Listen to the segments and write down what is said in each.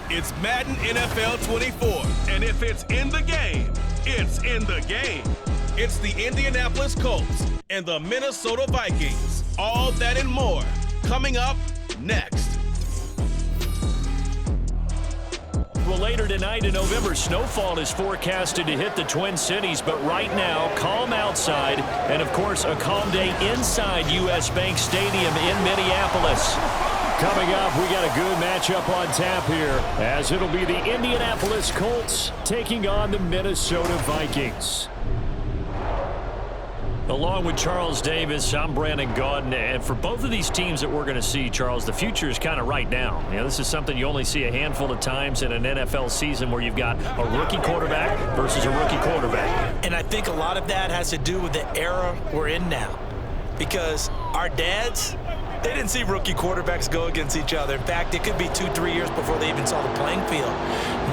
It's Madden NFL 24, and if it's in the game, it's in the game. It's the Indianapolis Colts and the Minnesota Vikings. All that and more coming up next. Well, later tonight in November, snowfall is forecasted to hit the Twin Cities, but right now, calm outside, and of course, a calm day inside U.S. Bank Stadium in Minneapolis. Coming up, we got a good matchup on tap here, as it'll be the Indianapolis Colts taking on the Minnesota Vikings. Along with Charles Davis, I'm Brandon Gaudin, and for both of these teams that we're going to see, Charles, the future is kind of right now. You know, this is something you only see a handful of times in an NFL season where you've got a rookie quarterback versus a rookie quarterback. And I think a lot of that has to do with the era we're in now, because our dads, they didn't see rookie quarterbacks go against each other. In fact, it could be 2-3 years before they even saw the playing field.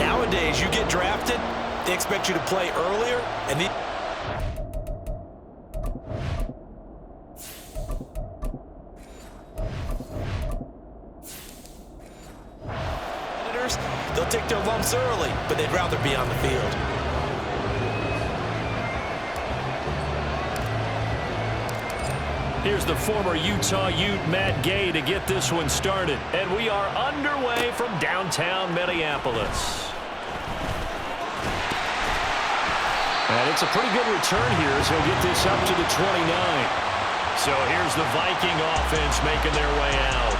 Nowadays, you get drafted, they expect you to play earlier, and they'll take their lumps early, but they'd rather be on the field. Here's the former Utah Ute, Matt Gay, to get this one started. And we are underway from downtown Minneapolis. And it's a pretty good return here, so he'll get this up to the 29. So here's the Viking offense making their way out.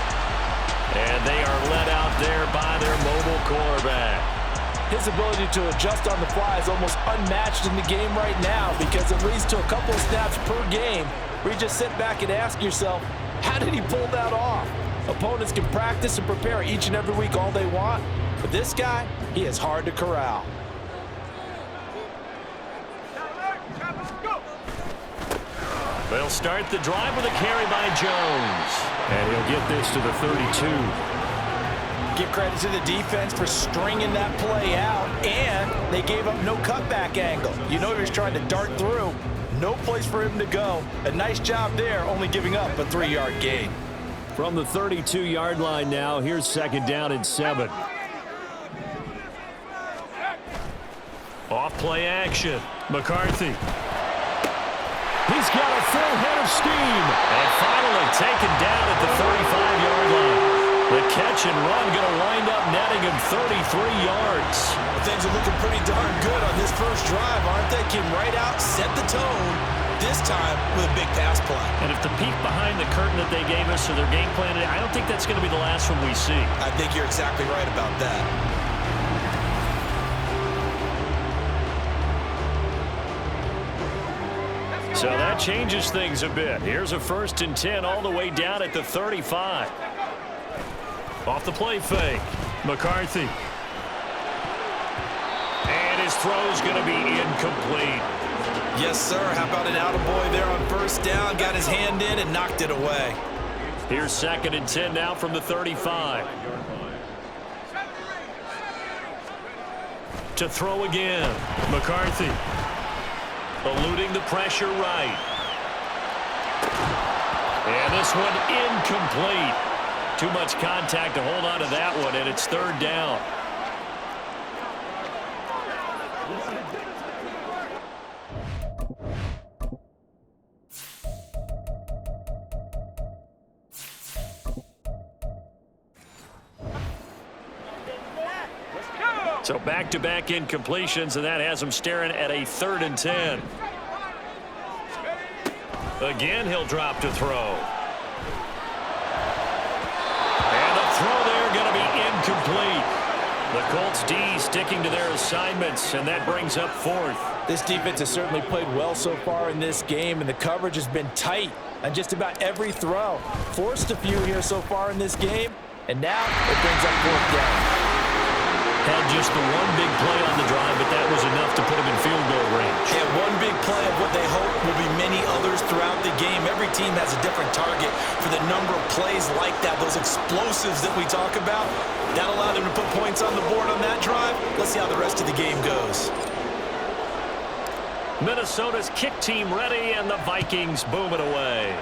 And they are led out there by their mobile quarterback. His ability to adjust on the fly is almost unmatched in the game right now, because it leads to a couple of snaps per game where you just sit back and ask yourself, how did he pull that off? Opponents can practice and prepare each and every week all they want, but this guy, he is hard to corral. They'll start the drive with a carry by Jones. And he'll get this to the 32. Give credit to the defense for stringing that play out, and they gave up no cutback angle. You know he was trying to dart through. No place for him to go. A nice job there, only giving up a 3-yard gain. From the 32-yard line now, here's second down and 7. Off play action. McCarthy. He's got a full head of steam. And finally taken down at the 35-yard line. The catch and run going to wind up netting him 33 yards. Things are looking pretty darn good on this first drive, aren't they? Came right out, set the tone, this time with a big pass play. And if the peek behind the curtain that they gave us or their game plan, I don't think that's going to be the last one we see. I think you're exactly right about that. So that changes things a bit. Here's a 1st and 10 all the way down at the 35. Off the play fake. McCarthy. And his throw's going to be incomplete. Yes, sir. How about an attaboy there on first down? Got his hand in and knocked it away. Here's 2nd and 10 now from the 35. To throw again. McCarthy. Eluding the pressure right. And this one incomplete. Too much contact to hold on to that one, and it's 3rd down. So back-to-back incompletions, and that has him staring at a 3rd and 10. Again, he'll drop to throw. And the throw there going to be incomplete. The Colts D sticking to their assignments, and that brings up 4th. This defense has certainly played well so far in this game, and the coverage has been tight on just about every throw. Forced a few here so far in this game, and now it brings up 4th down. Had just the one big play on the drive, but that was enough to put him in field goal range. And one big play of what they hope will be many others throughout the game. Every team has a different target for the number of plays like that, those explosives that we talk about. That allowed them to put points on the board on that drive. Let's see how the rest of the game goes. Minnesota's kick team ready, and the Vikings boom it away.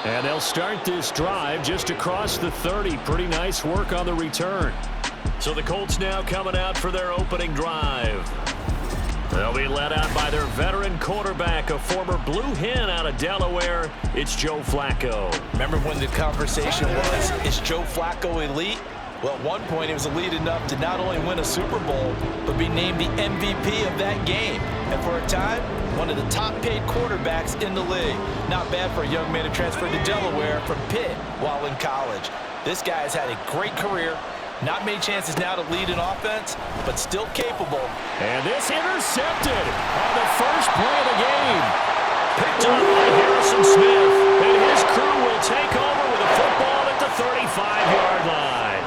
And they'll start this drive just across the 30. Pretty nice work on the return. So the Colts now coming out for their opening drive. They'll be led out by their veteran quarterback, a former Blue Hen out of Delaware. It's Joe Flacco. Remember when the conversation was, is Joe Flacco elite? Well, at one point, he was elite enough to not only win a Super Bowl, but be named the MVP of that game. And for a time, one of the top-paid quarterbacks in the league. Not bad for a young man who transferred to Delaware from Pitt while in college. This guy has had a great career. Not many chances now to lead an offense, but still capable. And this intercepted on the first play of the game. Picked up by Harrison Smith. And his crew will take over with a football at the 35-yard line.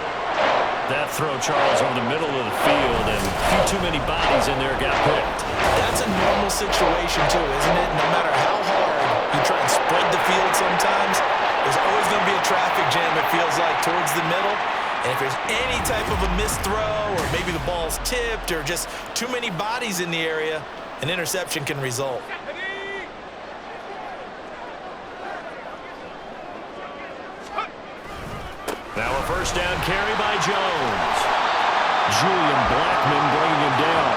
That throw, Charles, over the middle of the field, and a few too many bodies in there got picked. That's a normal situation, too, isn't it? No matter how hard you try and spread the field sometimes, there's always going to be a traffic jam, it feels like, towards the middle. And if there's any type of a missed throw, or maybe the ball's tipped, or just too many bodies in the area, an interception can result. Now a first down carry by Jones. Julian Blackmon bringing him down.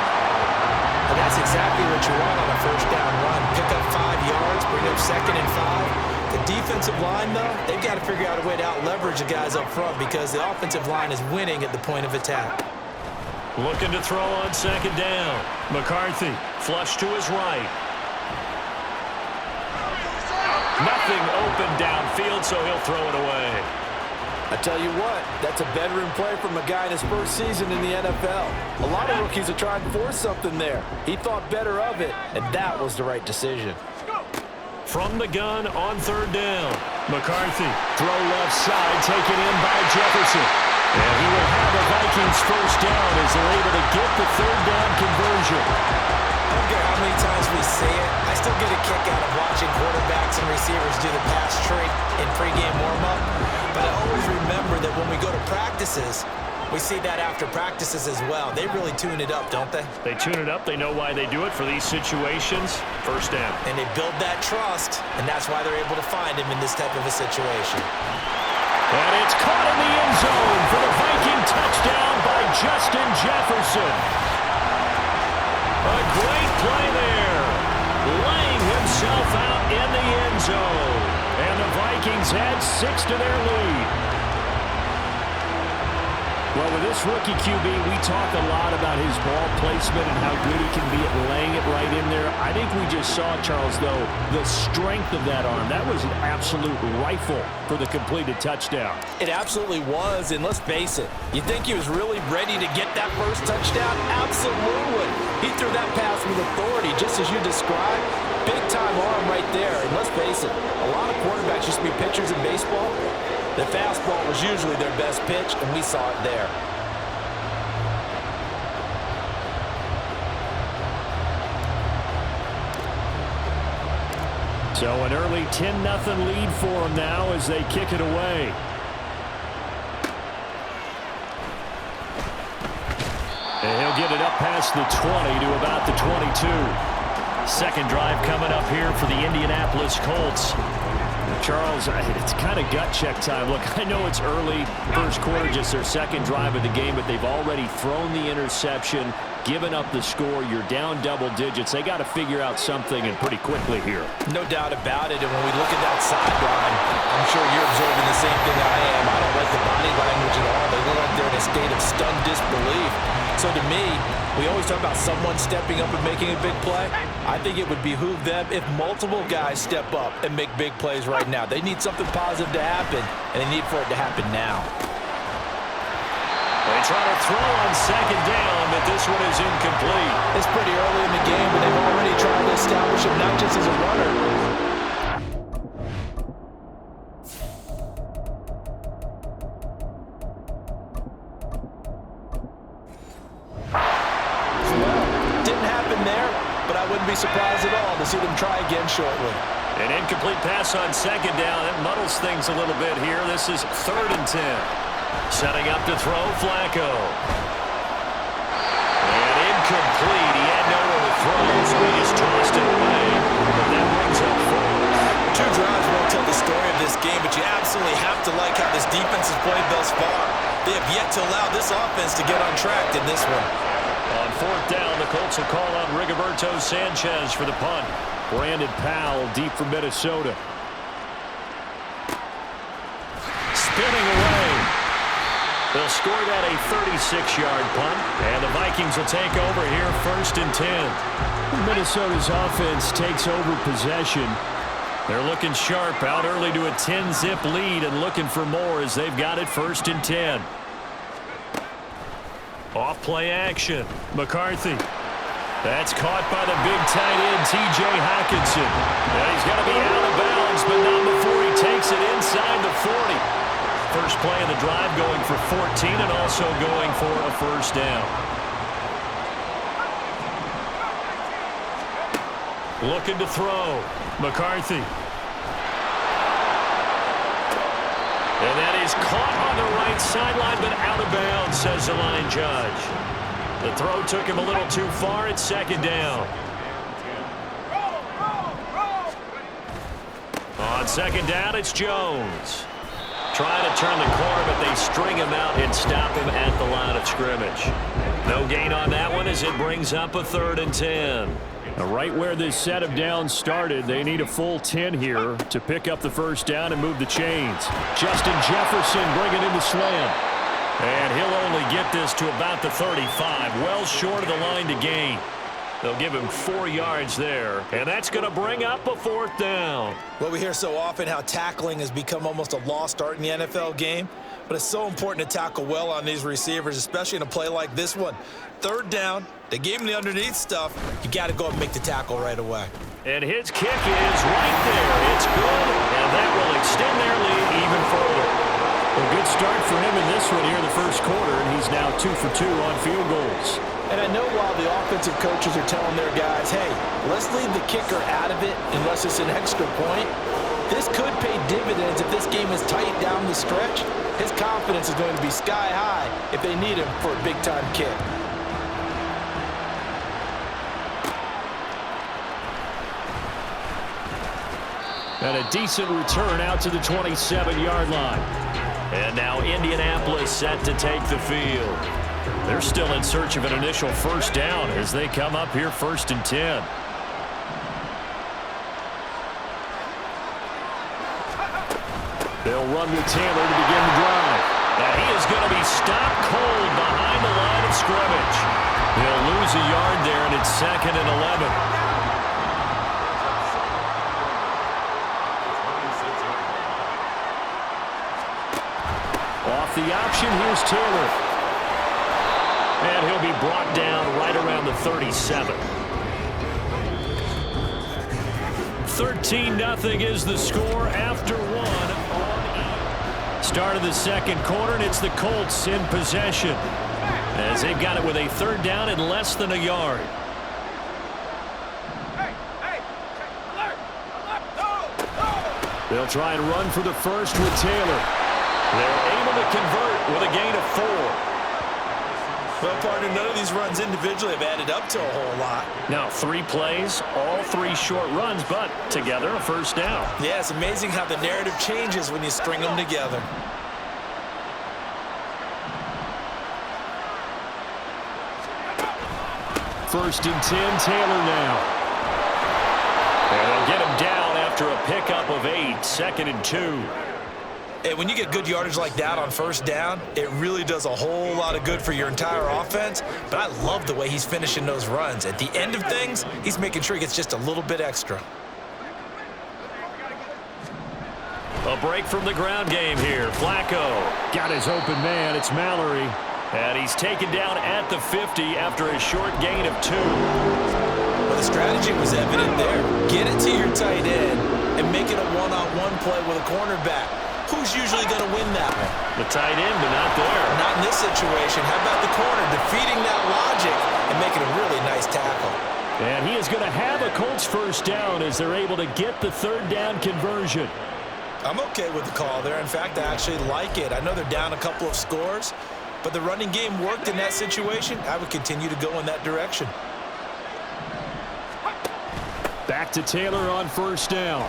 And that's exactly what you want on a first down run. Pick up 5 yards, bring up 2nd and 5. The defensive line, though, they've got to figure out a way to out-leverage the guys up front because the offensive line is winning at the point of attack. Looking to throw on 2nd down. McCarthy, flush to his right. Nothing open downfield, so he'll throw it away. I tell you what, that's a veteran play from a guy in his first season in the NFL. A lot of rookies are trying to force something there. He thought better of it, and that was the right decision. From the gun on 3rd down. McCarthy, throw left side, taken in by Jefferson. And he will have the Vikings first down as they're able to get the 3rd down conversion. I don't care how many times we say it, I still get a kick out of watching quarterbacks and receivers do the pass trick in pregame warm-up. But I always remember that when we go to practices, we see that after practices as well. They really tune it up, don't they? They tune it up. They know why they do it for these situations. First down. And they build that trust, and that's why they're able to find him in this type of a situation. And it's caught in the end zone for the Viking touchdown by Justin Jefferson. A great play there, laying himself out in the end zone. And the Vikings add 6 to their lead. Well, with this rookie QB, we talk a lot about his ball placement and how good he can be at laying it right in there. I think we just saw, Charles, though, the strength of that arm. That was an absolute rifle for the completed touchdown. It absolutely was, and let's face it, you think he was really ready to get that first touchdown? Absolutely. He threw that pass with authority, just as you described. Big-time arm right there, and let's face it, a lot of quarterbacks used to be pitchers in baseball. The fastball was usually their best pitch, and we saw it there. So an early 10-0 lead for them now as they kick it away. And he'll get it up past the 20 to about the 22. Second drive coming up here for the Indianapolis Colts. Charles, it's kind of gut check time. Look, I know it's early, first quarter, just their second drive of the game, but they've already thrown the interception, given up the score. You're down double digits. They got to figure out something, and pretty quickly here. No doubt about it, and when we look at that sideline, I'm sure you're observing the same thing I am. I don't like the body language at all. They look like they're in a state of stunned disbelief. So to me, we always talk about someone stepping up and making a big play. I think it would behoove them if multiple guys step up and make big plays right now. They need something positive to happen, and they need for it to happen now. They try to throw on second down, but this one is incomplete. It's pretty early in the game, but they've already tried to establish him not just as a runner. Be surprised at all to see them try again shortly. An incomplete pass on second down. That muddles things a little bit here. This is 3rd and 10. Setting up to throw, Flacco. And incomplete. He had nowhere to throw, so he just tossed it away. But that brings up fourth. 2 drives won't tell the story of this game, but you absolutely have to like how this defense has played thus far. They have yet to allow this offense to get on track in this one. On fourth down, the Colts will call on Rigoberto Sanchez for the punt. Brandon Powell deep from Minnesota. Spinning away. They'll score that a 36-yard punt, and the Vikings will take over here 1st and 10. Minnesota's offense takes over possession. They're looking sharp out early to a 10-zip lead and looking for more as they've got it 1st and 10. Off play action. McCarthy. That's caught by the big tight end, T.J. Hockenson. And he's going to be out of bounds, but not before he takes it inside the 40. First play of the drive going for 14 and also going for a 1st down. Looking to throw. McCarthy. And that is caught on the right sideline, but out of bounds, says the line judge. The throw took him a little too far. It's 2nd down. On 2nd down, it's Jones. Trying to turn the corner, but they string him out and stop him at the line of scrimmage. No gain on that one as it brings up a 3rd and 10. Right where this set of downs started, they need a full 10 here to pick up the 1st down and move the chains. Justin Jefferson bringing in the slam. And he'll only get this to about the 35, well short of the line to gain. They'll give him 4 yards there, and that's going to bring up a 4th down. Well, we hear so often how tackling has become almost a lost art in the NFL game, but it's so important to tackle well on these receivers, especially in a play like this one. 3rd down, they gave him the underneath stuff. You got to go and make the tackle right away. And his kick is right there. It's good, and that will extend their lead even further. A good start for him in this one here in the 1st quarter, and he's now 2 for 2 on field goals. And I know while the offensive coaches are telling their guys, hey, let's leave the kicker out of it unless it's an extra point, this could pay dividends if this game is tight down the stretch. His confidence is going to be sky high if they need him for a big-time kick. And a decent return out to the 27-yard line. And now Indianapolis set to take the field. They're still in search of an initial 1st down as they come up here 1st and 10. They'll run with Taylor to begin the drive. And he is going to be stopped cold behind the line of scrimmage. He'll lose a yard there, and it's 2nd and 11. Off the option, here's Taylor. And he'll be brought down right around the 37. 13-0 is the score after 1. Start of the 2nd quarter, and it's the Colts in possession as they've got it with a 3rd down and less than a yard. They'll try and run for the 1st with Taylor. They're able to convert with a gain of 4. Well, partner, none of these runs individually have added up to a whole lot. Now 3 plays, all 3 short runs, but together a 1st down. Yeah, it's amazing how the narrative changes when you string them together. First and 10, Taylor now. And they'll get him down after a pickup of 8, 2nd and 2. And when you get good yardage like that on 1st down, it really does a whole lot of good for your entire offense. But I love the way he's finishing those runs. At the end of things, he's making sure he gets just a little bit extra. A break from the ground game here. Flacco got his open man. It's Mallory. And he's taken down at the 50 after a short gain of 2. Well, the strategy was evident there. Get it to your tight end and make it a one-on-one play with a cornerback. Who's usually going to win that one? The tight end, but not there. Not in this situation. How about the corner defeating that logic and making a really nice tackle? And he is going to have a Colts 1st down as they're able to get the 3rd down conversion. I'm okay with the call there. In fact, I actually like it. I know they're down a couple of scores, but the running game worked in that situation. I would continue to go in that direction. Back to Taylor on first down.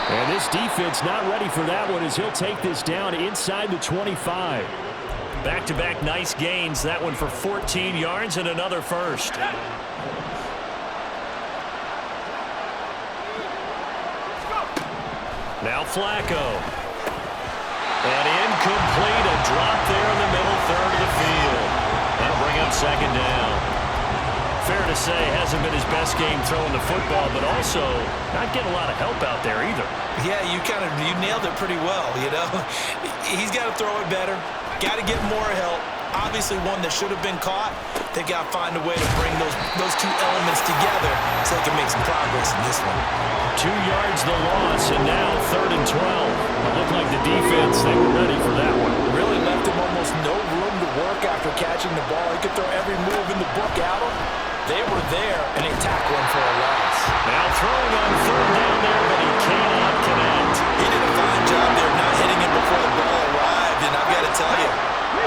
And this defense not ready for that one as he'll take this down inside the 25. Back-to-back nice gains. That one for 14 yards and another first. Now Flacco. And incomplete. A drop there in the middle third of the field. That'll bring up second down. Fair to say, hasn't been his best game throwing the football, but also not getting a lot of help out there either. Yeah, you nailed it pretty well, you know. He's got to throw it better. Got to get more help. Obviously one that should have been caught. They got to find a way to bring those two elements together so they can make some progress in this one. 2 yards the loss, and now 3rd and 12. It looked like the defense, they were ready for that one. Really left him almost no room to work after catching the ball. He could throw every move in the book at him. They were there, and they tackled him for a loss. Now throwing on 3rd down there, but he cannot connect. He did a fine job there not hitting him before the ball arrived, and I've got to tell you,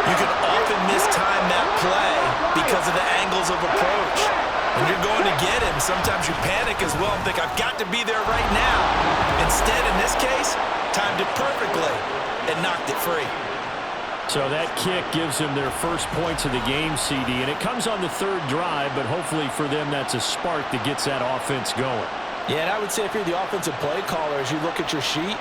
you can often mistime that play because of the angles of approach. When you're going to get him, sometimes you panic as well and think, I've got to be there right now. Instead, in this case, timed it perfectly and knocked it free. So that kick gives them their first points of the game, CD, and it comes on the 3rd drive, but hopefully for them that's a spark that gets that offense going. Yeah, and I would say if you're the offensive play caller, as you look at your sheet,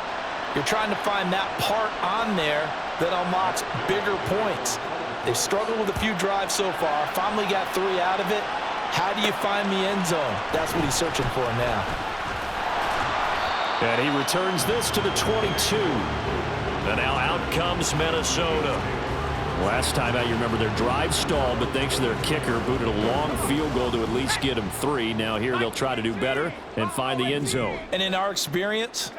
you're trying to find that part on there that unlocks bigger points. They've struggled with a few drives so far, finally got 3 out of it. How do you find the end zone? That's what he's searching for now. And he returns this to the 22. And now out comes Minnesota. Last time out, you remember their drive stalled, but thanks to their kicker, booted a long field goal to at least get them 3. Now here they'll try to do better and find the end zone. And in our experience,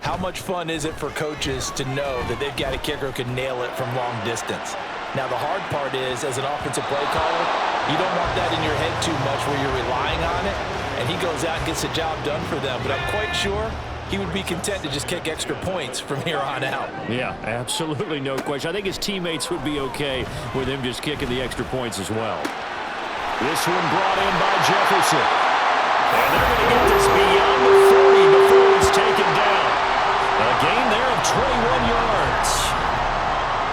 how much fun is it for coaches to know that they've got a kicker who can nail it from long distance? Now, the hard part is, as an offensive play caller, you don't want that in your head too much where you're relying on it, and he goes out and gets the job done for them. But I'm quite sure he would be content to just kick extra points from here on out. Yeah, absolutely no question. I think his teammates would be okay with him just kicking the extra points as well. This one brought in by Jefferson. And they're going to get this beyond the 40 before it's taken down. A gain there of 21 yards.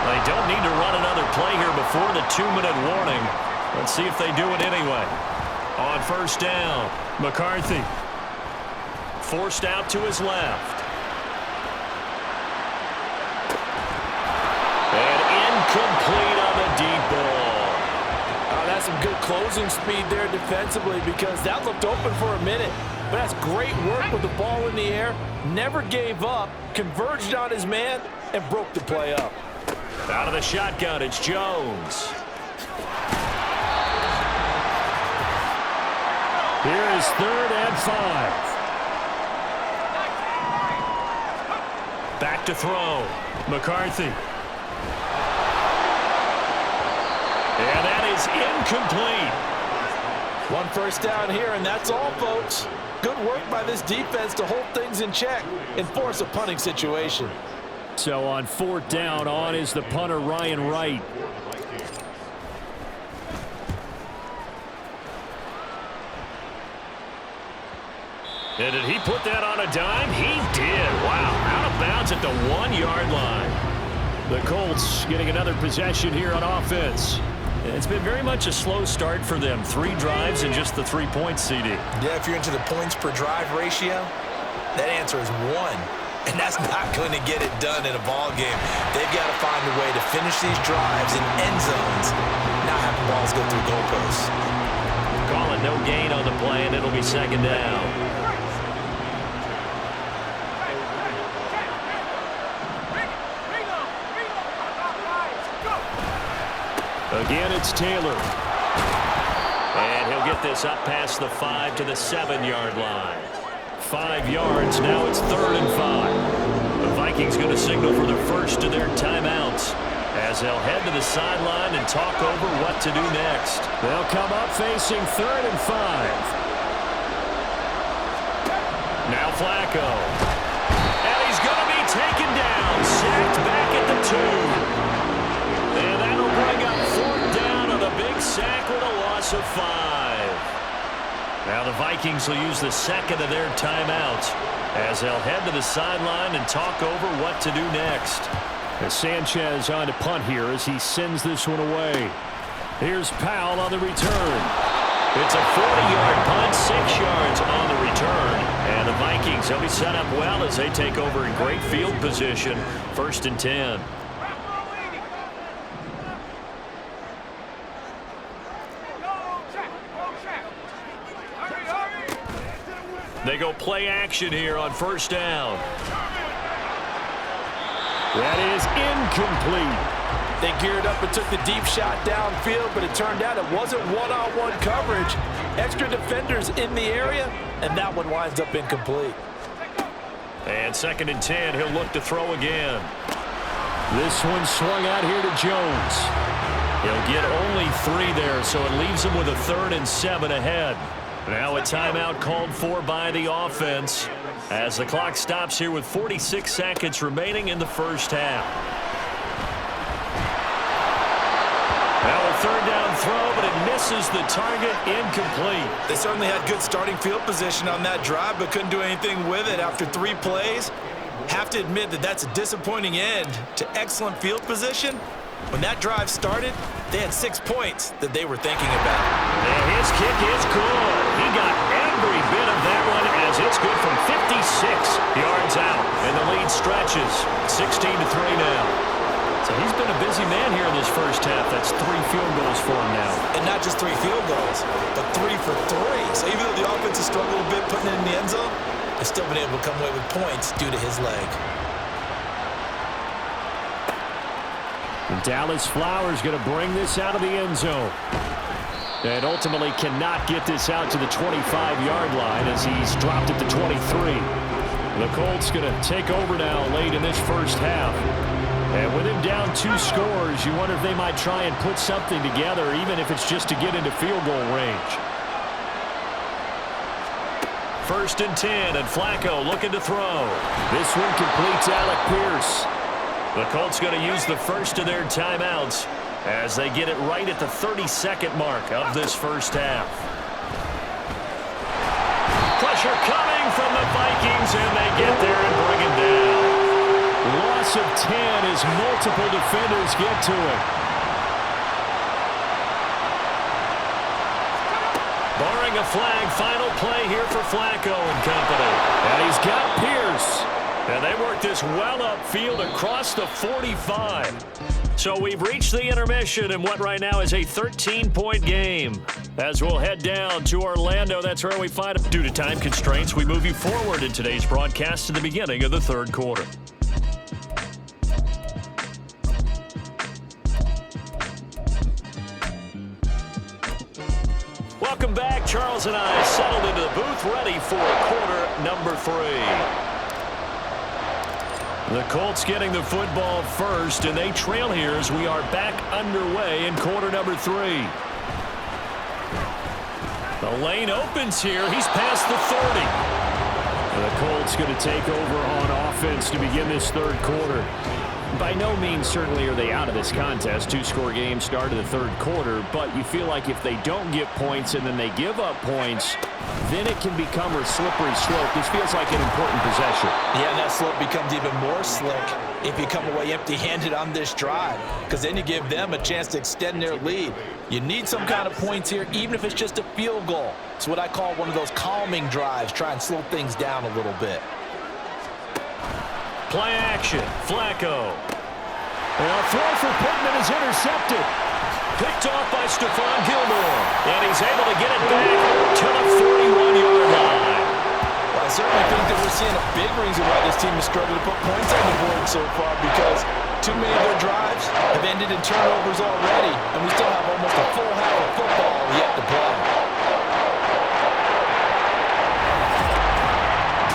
They don't need to run another play here before the 2-minute warning. Let's see if they do it anyway. On first down, McCarthy. Forced out to his left. And incomplete on the deep ball. Oh, that's some good closing speed there defensively because that looked open for a minute. But that's great work with the ball in the air. Never gave up, converged on his man, and broke the play up. Out of the shotgun, it's Jones. Here is 3rd and 5. Back to throw. McCarthy. And that is incomplete. 1 first down here, and that's all, folks. Good work by this defense to hold things in check and force a punting situation. So on 4th down, on is the punter, Ryan Wright. And did he put that on a dime? He did. Wow. Out of bounds at the 1-yard line. The Colts getting another possession here on offense. It's been very much a slow start for them. 3 drives and just the 3 points, CD. Yeah, if you're into the points per drive ratio, that answer is 1. And that's not going to get it done in a ball game. They've got to find a way to finish these drives in end zones, not have the balls go through goalposts. Call it no gain on the play, and it'll be second down. Again, it's Taylor. And he'll get this up past the 5 to the 7-yard line. 5 yards, now it's 3rd and 5. The Vikings going to signal for the first of their timeouts as they'll head to the sideline and talk over what to do next. They'll come up facing 3rd and 5. Now Flacco. And that'll bring up 4th down on the big sack with a loss of 5. Now the Vikings will use the second of their timeouts as they'll head to the sideline and talk over what to do next. As Sanchez on to punt here as he sends this one away. Here's Powell on the return. It's a 40-yard punt, 6 yards on the return. And the Vikings will be set up well as they take over in great field position. 1st and 10. They go play action here on 1st down. That is incomplete. They geared up and took the deep shot downfield, but it turned out it wasn't one-on-one coverage. Extra defenders in the area, and that one winds up incomplete. And 2nd and 10, he'll look to throw again. This one swung out here to Jones. He'll get only 3 there, so it leaves him with a 3rd and 7 ahead. Now a timeout called for by the offense as the clock stops here with 46 seconds remaining in the first half. Now a 3rd down throw, but it misses the target, incomplete. They certainly had good starting field position on that drive, but couldn't do anything with it after 3 plays. Have to admit that that's a disappointing end to excellent field position. When that drive started, they had 6 points that they were thinking about. And his kick is good. He got every bit of that one as it's good from 56 yards out. And the lead stretches 16-3 now. So he's been a busy man here in this first half. That's 3 field goals for him now. And not just 3 field goals, but 3 for 3. So even though the offense has struggled a bit putting it in the end zone, they've still been able to come away with points due to his leg. And Dallas Flowers going to bring this out of the end zone. And ultimately cannot get this out to the 25-yard line as he's dropped at the 23. The Colts going to take over now late in this first half. And with him down 2 scores, you wonder if they might try and put something together, even if it's just to get into field goal range. 1st and 10, and Flacco looking to throw. This one completes Alec Pierce. The Colts going to use the first of their timeouts as they get it right at the 32nd mark of this first half. Pressure coming from the Vikings, and they get there and bring it down. Loss of 10 as multiple defenders get to it. Barring a flag, final play here for Flacco and company. And he's got Pierce. And they work this well upfield across the 45. So we've reached the intermission in what right now is a 13-point game. As we'll head down to Orlando, that's where we find it. Due to time constraints, we move you forward in today's broadcast to the beginning of the 3rd quarter. Welcome back. Charles and I settled into the booth ready for quarter number 3. The Colts getting the football first, and they trail here as we are back underway in quarter number 3. The lane opens here. He's past the 30. The Colts going to take over on offense to begin this 3rd quarter. By no means certainly are they out of this contest. 2-score game start of the 3rd quarter, but you feel like if they don't get points and then they give up points, then it can become a slippery slope. This feels like an important possession. Yeah, and that slope becomes even more slick if you come away empty-handed on this drive, because then you give them a chance to extend their lead. You need some kind of points here, even if it's just a field goal. It's what I call one of those calming drives. Try and slow things down a little bit. Play action. Flacco. And a throw for Pittman is intercepted. Picked off by Stephon Gilmore. And he's able to get it back to the 41-yard line. Well, I certainly think that we're seeing a big reason why this team has struggled to put points on the board so far, because too many of their drives have ended in turnovers already, and we still have almost a full half of football yet to play.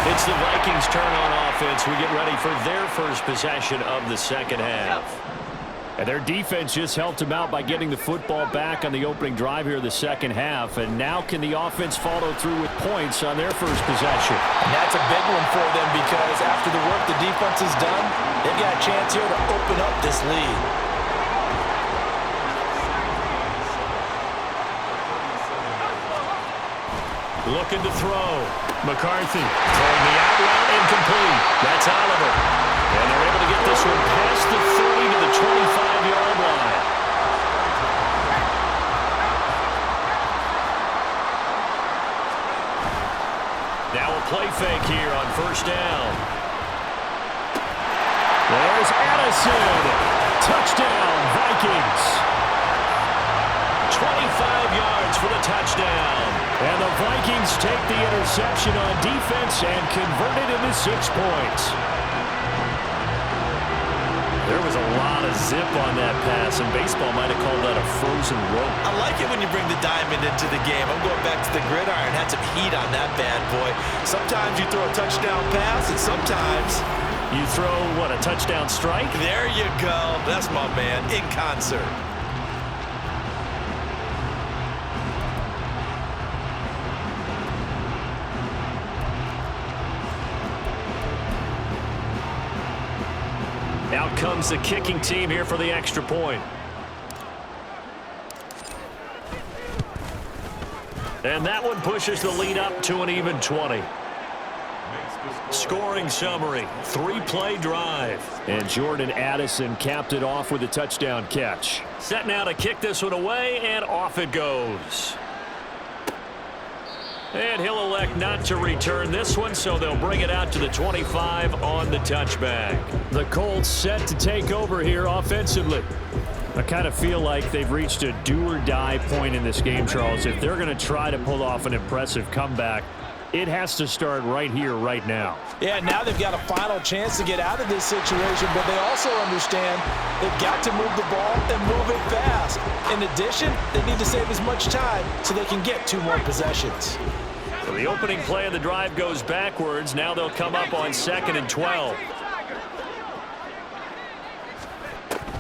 It's the Vikings' turn on offense. We get ready for their first possession of the second half. And their defense just helped them out by getting the football back on the opening drive here in the second half. And now can the offense follow through with points on their first possession? And that's a big one for them, because after the work the defense has done, They've got a chance here to open up this lead. Looking to throw. McCarthy throwing the out route incomplete. That's Oliver. And they're able to get this one past the 30 to the 25-yard line. Now a play fake here on first down. There's Addison. Touchdown, Vikings. 25 yards for the touchdown. And the Vikings take the interception on defense and convert it into 6 points. There was a lot of zip on that pass, and baseball might have called that a frozen rope. I like it when you bring the diamond into the game. I'm going back to the gridiron. Had some heat on that bad boy. Sometimes you throw a touchdown pass, and sometimes you throw, what, a touchdown strike? There you go. That's my man, in concert. Out comes the kicking team here for the extra point. And that one pushes the lead up to an even 20. Scoring summary, 3-play drive. And Jordan Addison capped it off with a touchdown catch. Set now to kick this one away, and off it goes. And he'll elect not to return this one, so they'll bring it out to the 25 on the touchback. The Colts set to take over here offensively. I kind of feel like they've reached a do-or-die point in this game, Charles. If they're going to try to pull off an impressive comeback, it has to start right here, right now. Yeah, now they've got a final chance to get out of this situation, but they also understand they've got to move the ball and move it fast. In addition, they need to save as much time so they can get 2 more possessions. So the opening play of the drive goes backwards. Now they'll come up on 2nd and 12.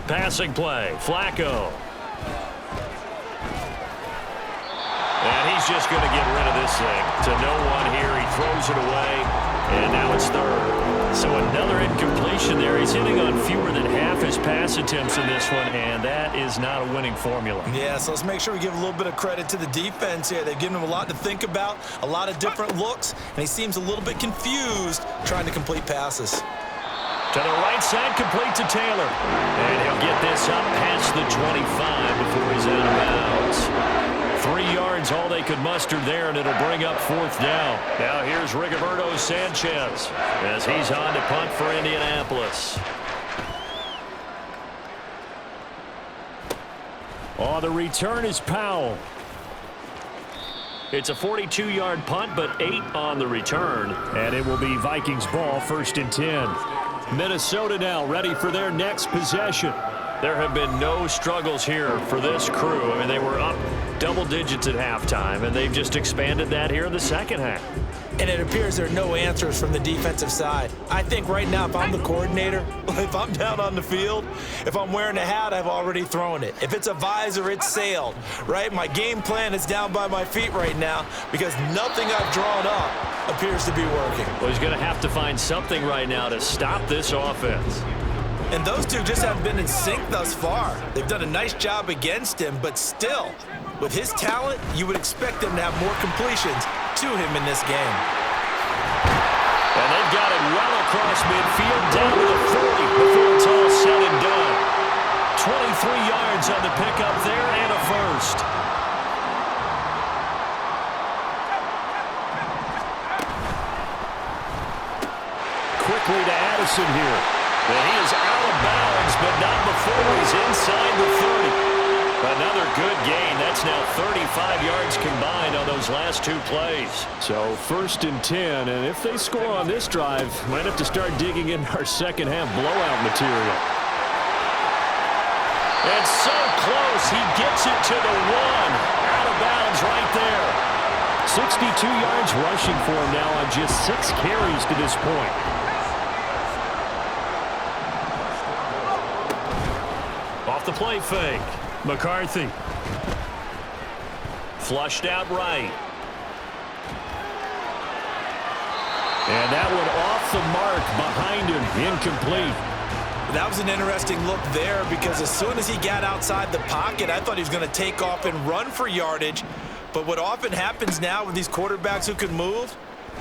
Passing play, Flacco. And he's just going to get rid of this thing to no one here. He throws it away, and now it's 3rd. So another incompletion there. He's hitting on fewer than half his pass attempts in this one, and that is not a winning formula. Yeah, so let's make sure we give a little bit of credit to the defense here. They've given him a lot to think about, a lot of different looks, and he seems a little bit confused trying to complete passes. To the right side, complete to Taylor. And he'll get this up past the 25 before he's out of bounds. 3 yards, all they could muster there, and it'll bring up 4th down. Now here's Rigoberto Sanchez as he's on to punt for Indianapolis. Oh, the return is Powell. It's a 42-yard punt, but 8 on the return. And it will be Vikings ball, 1st and 10. Minnesota now ready for their next possession. There have been no struggles here for this crew. I mean, they were up double digits at halftime, and they've just expanded that here in the second half. And it appears there are no answers from the defensive side. I think right now, if I'm the coordinator, if I'm down on the field, if I'm wearing a hat, I've already thrown it. If it's a visor, it's sailed, right? My game plan is down by my feet right now because nothing I've drawn up appears to be working. Well, he's going to have to find something right now to stop this offense. And those two just haven't been in sync thus far. They've done a nice job against him, but still, with his talent, you would expect them to have more completions to him in this game. And they've got it well across midfield, down to the 40 before it's all said and done. 23 yards on the pickup there and a first. Quickly to Addison here. And he is out of bounds, but not before he's inside the 30. Another good gain. That's now 35 yards combined on those last 2 plays. So 1st and 10, and if they score on this drive, might have to start digging in our second half blowout material. And so close, he gets it to the 1. Out of bounds right there. 62 yards rushing for him now on just 6 carries to this point. Off the play fake. McCarthy. Flushed out right. And that one off the mark behind him. Incomplete. That was an interesting look there because as soon as he got outside the pocket, I thought he was going to take off and run for yardage. But what often happens now with these quarterbacks who can move,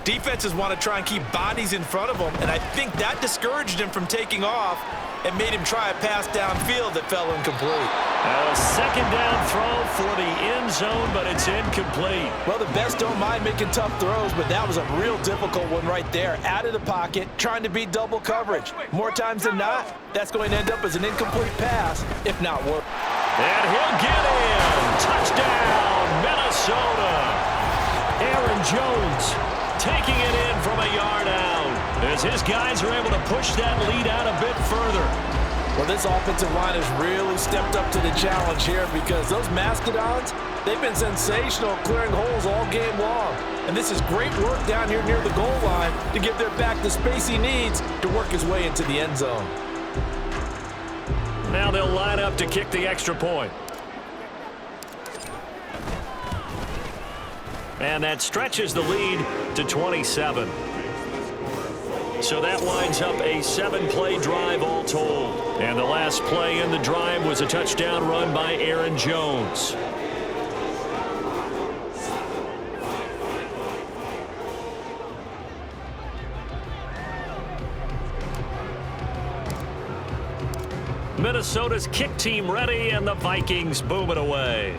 defenses want to try and keep bodies in front of them, and I think that discouraged him from taking off and made him try a pass downfield that fell incomplete. A second down throw for the end zone, but it's incomplete. Well, the best don't mind making tough throws, but that was a real difficult one right there. Out of the pocket, trying to beat double coverage. More times than not, that's going to end up as an incomplete pass, if not worse. And he'll get in. Touchdown, Minnesota. Aaron Jones taking it in from a yard out as his guys are able to push that lead out a bit further. Well, this offensive line has really stepped up to the challenge here because those Mastodons, they've been sensational clearing holes all game long. And this is great work down here near the goal line to give their back the space he needs to work his way into the end zone. Now they'll line up to kick the extra point. And that stretches the lead to 27. So that winds up a 7-play drive all told. And the last play in the drive was a touchdown run by Aaron Jones. Minnesota's kick team ready, and the Vikings boom it away.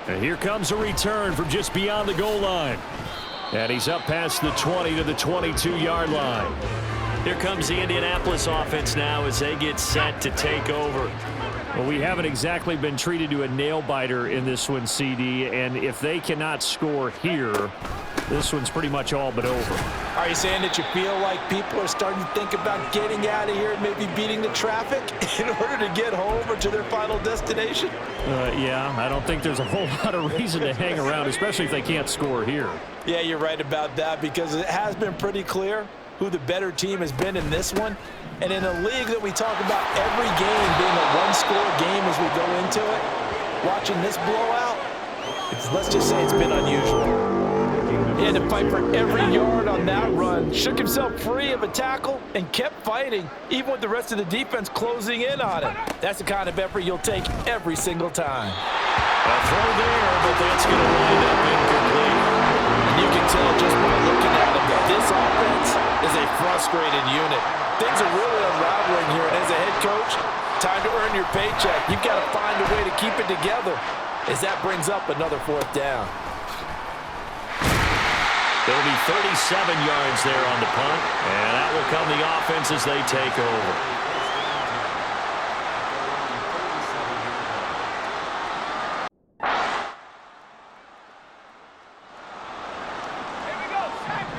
And here comes a return from just beyond the goal line. And he's up past the 20 to the 22-yard line. Here comes the Indianapolis offense now as they get set to take over. Well, we haven't exactly been treated to a nail-biter in this one, CD, and if they cannot score here, this one's pretty much all but over. Are you saying that you feel like people are starting to think about getting out of here and maybe beating the traffic in order to get home or to their final destination? Yeah, I don't think there's a whole lot of reason to hang around, especially if they can't score here. Yeah, you're right about that because it has been pretty clear who the better team has been in this one. And in a league that we talk about every game being a one-score game as we go into it, watching this blowout, let's just say it's been unusual. He had to fight for every yard on that run, shook himself free of a tackle, and kept fighting, even with the rest of the defense closing in on him. That's the kind of effort you'll take every single time. A throw there, but that's going to wind up incomplete. And you can tell just by looking at him that this offense is a frustrated unit. Things are really unraveling here, and as a head coach, time to earn your paycheck. You've got to find a way to keep it together as that brings up another fourth down. There'll be 37 yards there on the punt, and that will come the offense as they take over.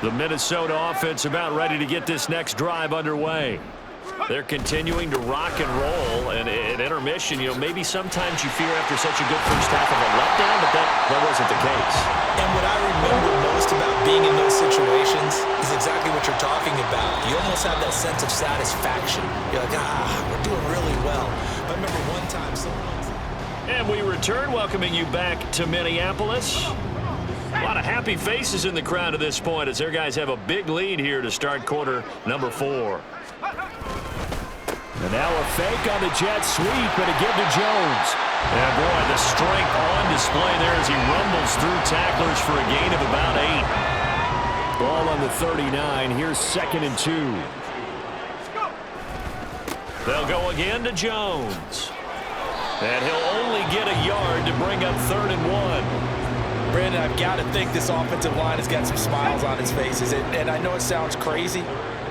The Minnesota offense about ready to get this next drive underway. They're continuing to rock and roll, and at intermission, maybe sometimes you fear after such a good first half of a letdown, but that wasn't the case. And what I remember most about being in those situations is exactly what you're talking about. You almost have that sense of satisfaction. You're like, we're doing really well. I remember one time And we return, welcoming you back to Minneapolis. A lot of happy faces in the crowd at this point as their guys have a big lead here to start quarter number 4. And now a fake on the jet sweep and a give to Jones. And boy, the strength on display there as he rumbles through tacklers for a gain of about 8. Ball on the 39. Here's 2nd and 2. They'll go again to Jones. And he'll only get a yard to bring up 3rd and 1. Brandon, I've got to think this offensive line has got some smiles on its faces. And I know it sounds crazy,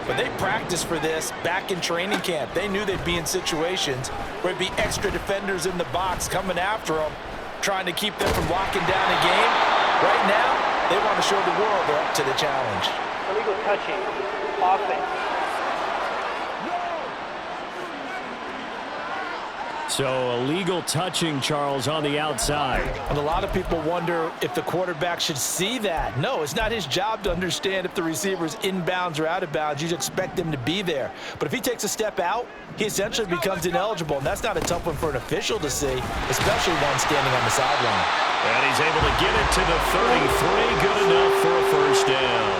but they practiced for this back in training camp. They knew they'd be in situations where there'd be extra defenders in the box coming after them, trying to keep them from locking down a game. Right now, they want to show the world they're up to the challenge. Illegal touching, offense. So illegal touching, Charles, on the outside. And a lot of people wonder if the quarterback should see that. No, it's not his job to understand if the receiver's inbounds or out of bounds. You expect him to be there. But if he takes a step out, he essentially becomes ineligible. And that's not a tough one for an official to see, especially one standing on the sideline. And he's able to get it to the 33. Good enough for a first down.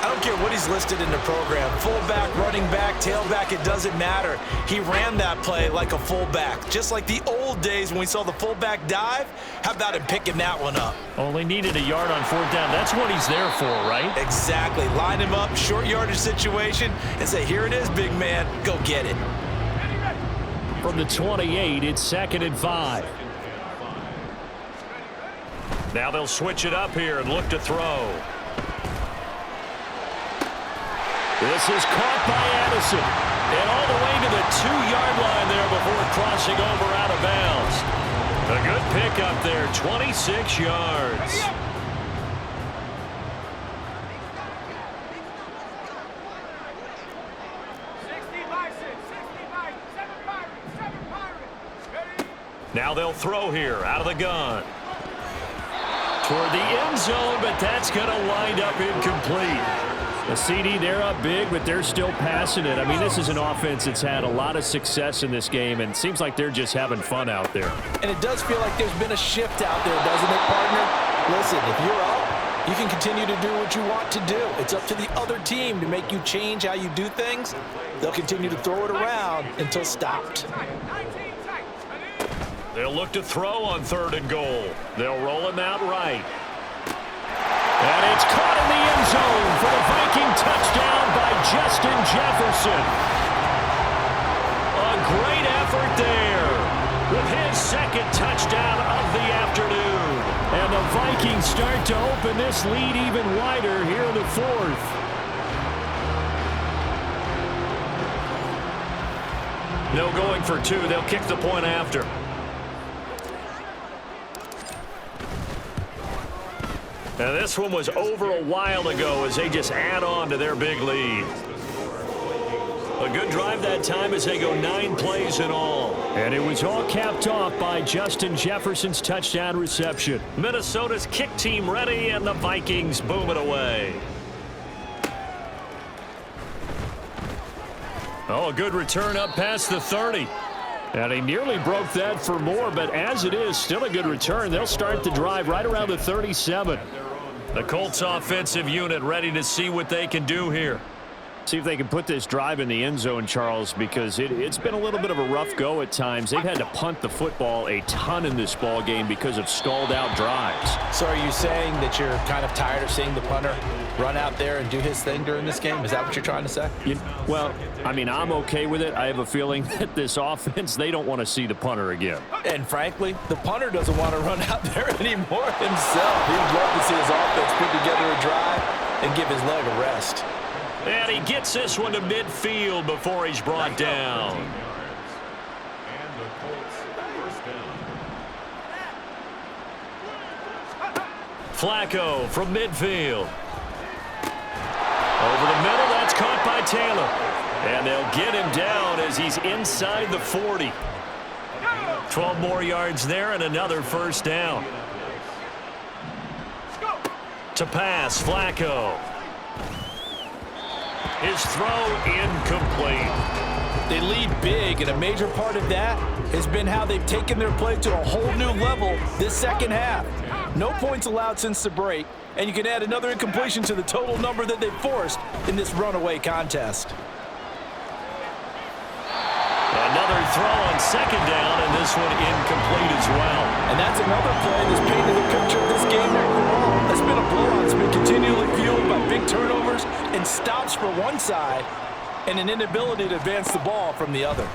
I don't care what he's listed in the program. Fullback, running back, tailback, it doesn't matter. He ran that play like a fullback. Just like the old days when we saw the fullback dive. How about him picking that one up? Only needed a yard on 4th down. That's what he's there for, right? Exactly. Line him up, short yardage situation, and say, here it is, big man. Go get it. From the 28, it's 2nd and 5. Now they'll switch it up here and look to throw. This is caught by Addison. And all the way to the 2-yard line there before crossing over out of bounds. A good pickup there, 26 yards. Now they'll throw here out of the gun. Toward the end zone, but that's going to wind up incomplete. The CD, they're up big, but they're still passing it. I mean, this is an offense that's had a lot of success in this game, and it seems like they're just having fun out there. And it does feel like there's been a shift out there, doesn't it, partner? Listen, if you're up, you can continue to do what you want to do. It's up to the other team to make you change how you do things. They'll continue to throw it around until stopped. They'll look to throw on 3rd and goal. They'll roll him out right. And it's caught in the end zone for the Viking touchdown by Justin Jefferson. A great effort there with his 2nd touchdown of the afternoon. And the Vikings start to open this lead even wider here in the 4th. No going for 2. They'll kick the point after. Now this one was over a while ago as they just add on to their big lead. A good drive that time as they go 9 plays in all. And it was all capped off by Justin Jefferson's touchdown reception. Minnesota's kick team ready, and the Vikings boom it away. Oh, a good return up past the 30. And he nearly broke that for more, but as it is, still a good return. They'll start the drive right around the 37. The Colts offensive unit ready to see what they can do here. See if they can put this drive in the end zone, Charles, because it's been a little bit of a rough go at times. They've had to punt the football a ton in this ball game because of stalled out drives. So are you saying that you're kind of tired of seeing the punter run out there and do his thing during this game? Is that what you're trying to say? Well, I mean, I'm okay with it. I have a feeling that this offense, they don't want to see the punter again. And frankly, the punter doesn't want to run out there anymore himself. He'd love to see his offense put together a drive and give his leg a rest. And he gets this one to midfield before he's brought down. Flacco from midfield. Over the middle, that's caught by Taylor. And they'll get him down as he's inside the 40. 12 more yards there and another 1st down. To pass, Flacco. His throw incomplete. They lead big, and a major part of that has been how they've taken their play to a whole new level this 2nd half. No points allowed since the break, and you can add another incompletion to the total number that they've forced in this runaway contest. Another throw on 2nd down, and this one incomplete as well. And that's another play that's painted the picture of this game overall. It's been a blowout. It's been continually fueled by big turnovers and stops for one side and an inability to advance the ball from the other.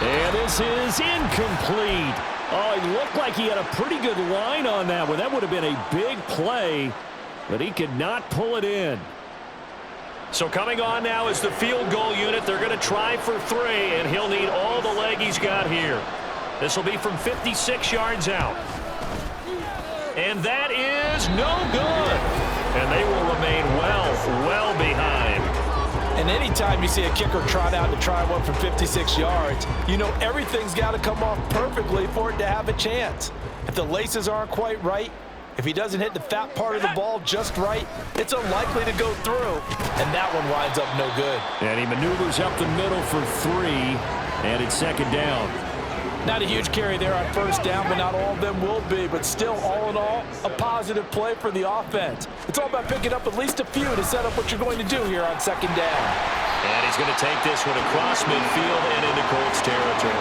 And this is incomplete. Oh, it looked like he had a pretty good line on that one. That would have been a big play, but he could not pull it in. So coming on now is the field goal unit. They're going to try for 3, and he'll need all the leg he's got here. This will be from 56 yards out. And that is no good. And they will remain well behind. And anytime you see a kicker trot out to try one from 56 yards, you know everything's got to come off perfectly for it to have a chance. If the laces aren't quite right, if he doesn't hit the fat part of the ball just right, it's unlikely to go through. And that one winds up no good. And he maneuvers up the middle for 3, and it's 2nd down. Not a huge carry there on first down, but not all of them will be. But still, all in all, a positive play for the offense. It's all about picking up at least a few to set up what you're going to do here on second down. And he's going to take this one across midfield and into Colts territory.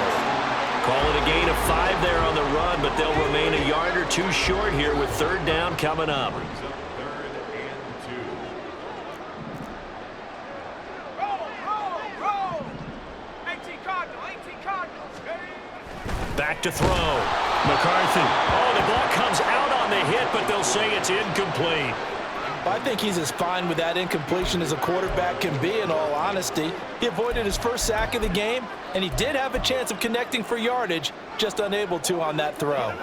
Call it a gain of 5 there on the run, but they'll remain a yard or two short here with third down coming up. Back to throw. McCarthy. Oh, the ball comes out on the hit, but they'll say it's incomplete. I think he's as fine with that incompletion as a quarterback can be, in all honesty. He avoided his first sack of the game, and he did have a chance of connecting for yardage, just unable to on that throw.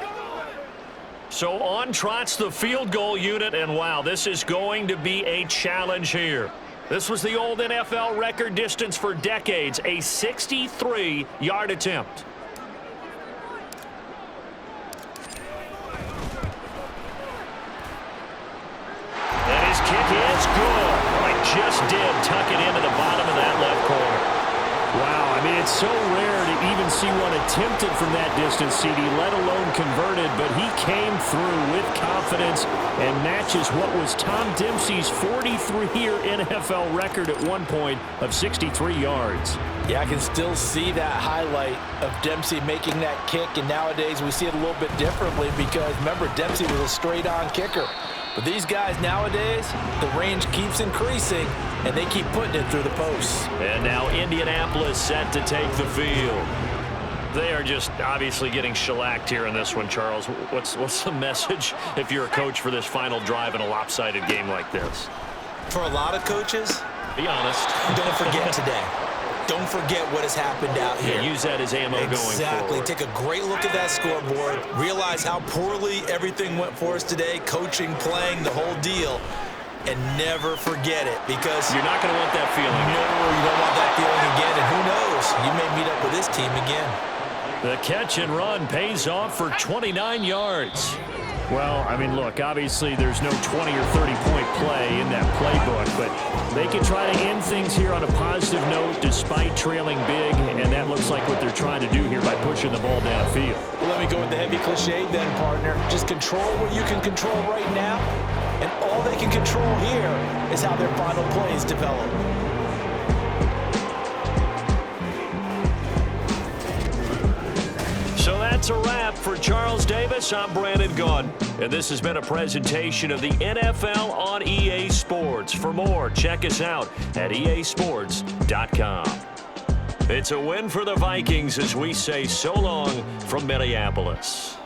So on trots the field goal unit, and wow, this is going to be a challenge here. This was the old NFL record distance for decades, a 63-yard attempt. Kick is good. Well, he just did tuck it into the bottom of that left corner. Wow, I mean, it's so rare to even see one attempted from that distance, CD, let alone converted, but he came through with confidence and matches what was Tom Dempsey's 43-year NFL record at one point of 63 yards. Yeah, I can still see that highlight of Dempsey making that kick, and nowadays we see it a little bit differently because, remember, Dempsey was a straight-on kicker. But these guys nowadays, the range keeps increasing, and they keep putting it through the posts. And now Indianapolis set to take the field. They are just obviously getting shellacked here in this one, Charles. What's the message if you're a coach for this final drive in a lopsided game like this? For a lot of coaches, be honest. Don't forget today. Don't forget what has happened out here. Yeah, use that as ammo going forward. Exactly. Take a great look at that scoreboard. Realize how poorly everything went for us today, coaching, playing, the whole deal. And never forget it, because you're not going to want that feeling. No, you don't want that feeling again. And who knows? You may meet up with this team again. The catch and run pays off for 29 yards. Well, I mean, look, obviously there's no 20 or 30-point play in that playbook, but they can try to end things here on a positive note despite trailing big, and that looks like what they're trying to do here by pushing the ball downfield. Well, let me go with the heavy cliche then, partner. Just control what you can control right now, and all they can control here is how their final plays develop. So that's a wrap for Charles Davis. I'm Brandon Gunn, and this has been a presentation of the NFL on EA Sports. For more, check us out at easports.com. It's a win for the Vikings as we say so long from Minneapolis.